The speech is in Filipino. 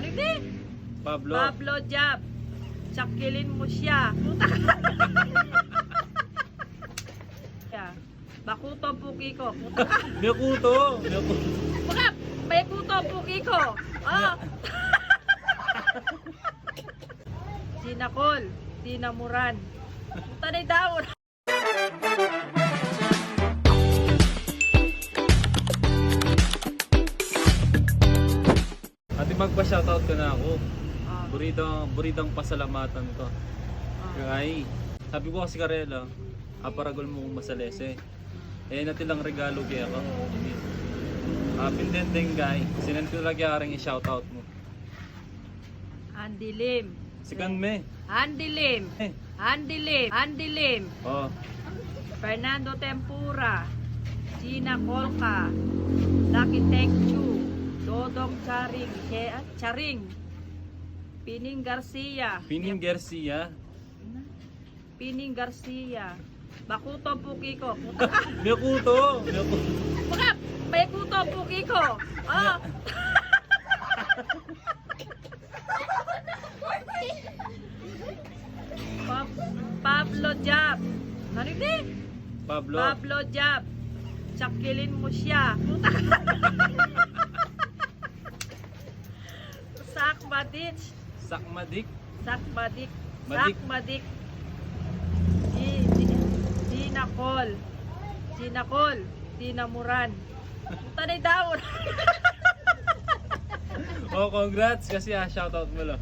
Hindi. Pablo. Pablo Jab. Tsakilin mo siya. Puta ka. Bakuto puki ko. Puta ka. Byakuto. Baka may kuto puki ko. Oh. Sinakol. Tinamuran. Puta na daon. Ate, magpa-shoutout ka na ako. Ah. Buridang pasalamatan ko. Ah. Ay, sabi ko kasi Karela, aparagol mo kong masalese. Eh, natilang regalo kaya ako. Pindendeng guy, sinend ko lagi aring i-shoutout mo. Andilim. Sikan me. Andilim. Eh, Andilim. Andilim. oh, Fernando Tempura. Gina Colca. Lucky Tekchu. Dodong Charing. Charing. Pining Garcia. Pining Garcia. Pining Garcia. Bakuto puki ko. Puta ka. Byakuto. Baka may kuto puki ko. Oh. Pablo Jab. Hindi. Pablo. Pablo Jab. Tsakilin mo siya. Puta ka. Sakmadik. Sakmadik. Sakmadik. Madik. Sakmadik. Ginakol. Ginakol. Tinamuran. Puta na daon. Oh, congrats kasi shoutout mo lang.